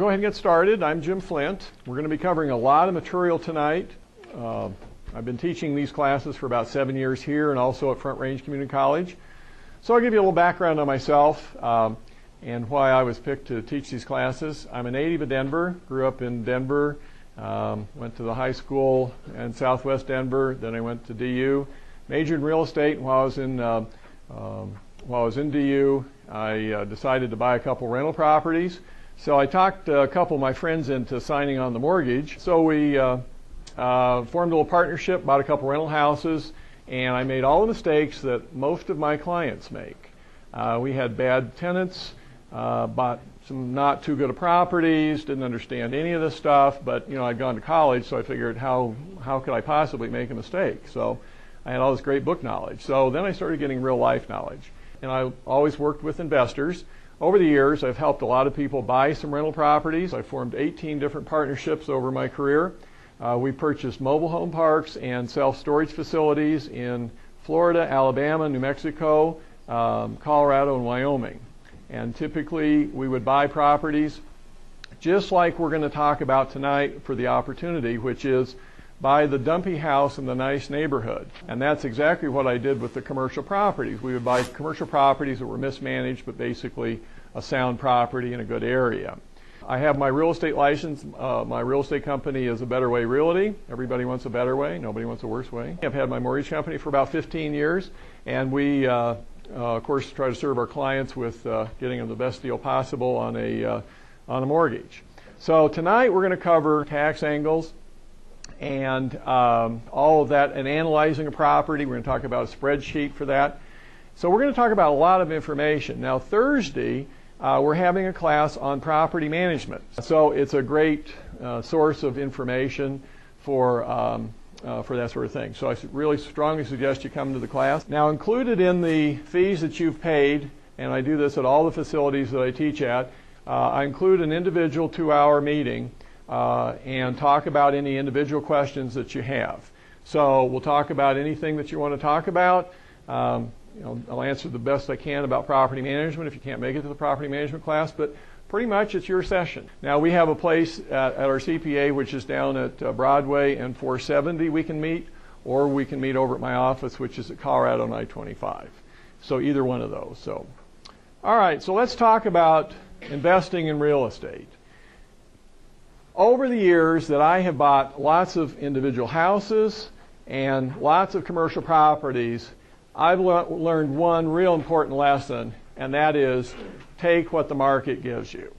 Go ahead and get started. I'm Jim Flint. We're going to be covering a lot of material tonight. I've been teaching these classes for about 7 years here and also at Front Range Community College. So I'll give you a little background on myself and why I was picked to teach these classes. I'm a native of Denver, grew up in Denver, went to the high school in Southwest Denver, then I went to DU, majored in real estate, and while I was in DU, I decided to buy a couple rental properties. So I talked a couple of my friends into signing on the mortgage. So we formed a little partnership, bought a couple rental houses, and I made all the mistakes that most of my clients make. We had bad tenants, bought some not too good of properties, didn't understand any of this stuff, but I'd gone to college, so I figured how could I possibly make a mistake? So I had all this great book knowledge. So then I started getting real life knowledge. And I always worked with investors. Over the years, I've helped a lot of people buy some rental properties. I formed 18 different partnerships over my career. We purchased mobile home parks and self-storage facilities in Florida, Alabama, New Mexico, Colorado, and Wyoming. And typically, we would buy properties just like we're going to talk about tonight for the opportunity, which is buy the dumpy house in the nice neighborhood. And that's exactly what I did with the commercial properties. We would buy commercial properties that were mismanaged, but basically a sound property in a good area. I have my real estate license. My real estate company is A Better Way Realty. Everybody wants a better way. Nobody wants a worse way. I've had my mortgage company for about 15 years, and we, of course, try to serve our clients with getting them the best deal possible on a mortgage. So tonight we're going to cover tax angles and all of that, and analyzing a property. We're going to talk about a spreadsheet for that. So we're going to talk about a lot of information. Now Thursday, we're having a class on property management. So it's a great source of information for that sort of thing. So I really strongly suggest you come to the class. Now included in the fees that you've paid, and I do this at all the facilities that I teach at, I include an individual 2-hour meeting and talk about any individual questions that you have. So we'll talk about anything that you want to talk about. I'll answer the best I can about property management if you can't make it to the property management class, but pretty much it's your session. Now we have a place at our CPA which is down at Broadway and 470 we can meet, or we can meet over at my office which is at Colorado and I-25. So either one of those. So, all right, so let's talk about investing in real estate. Over the years that I have bought lots of individual houses and lots of commercial properties, I've learned one real important lesson, and that is take what the market gives you.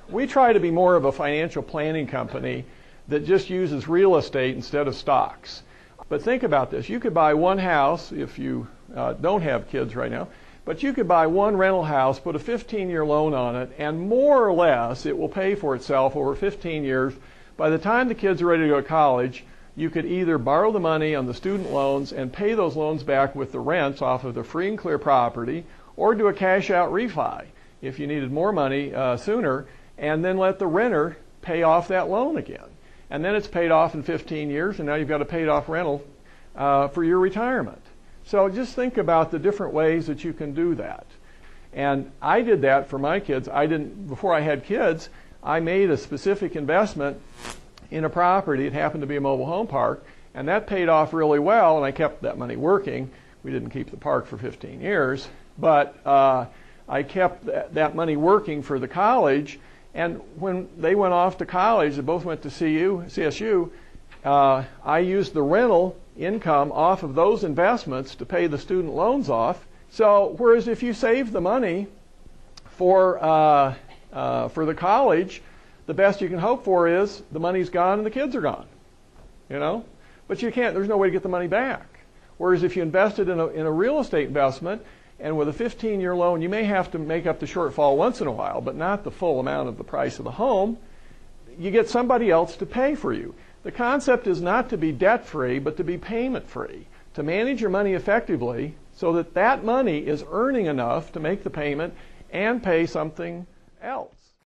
We try to be more of a financial planning company that just uses real estate instead of stocks. But think about this. You could buy one house if you don't have kids right now, but you could buy one rental house, put a 15-year loan on it, and more or less it will pay for itself over 15 years. By the time the kids are ready to go to college, you could either borrow the money on the student loans and pay those loans back with the rents off of the free and clear property, or do a cash-out refi if you needed more money sooner, and then let the renter pay off that loan again. And then it's paid off in 15 years, and now you've got a paid-off rental for your retirement. So just think about the different ways that you can do that. And I did that for my kids. Before I had kids, I made a specific investment in a property. It happened to be a mobile home park, and that paid off really well, and I kept that money working. We didn't keep the park for 15 years, but I kept that money working for the college, and when they went off to college, they both went to CSU, I used the rental income off of those investments to pay the student loans off. So whereas if you save the money for the college, the best you can hope for is the money's gone and the kids are gone, But you can't. There's no way to get the money back. Whereas if you invested in a real estate investment, and with a 15-year loan, you may have to make up the shortfall once in a while, but not the full amount of the price of the home. You get somebody else to pay for you. The concept is not to be debt-free, but to be payment-free, to manage your money effectively so that that money is earning enough to make the payment and pay something else.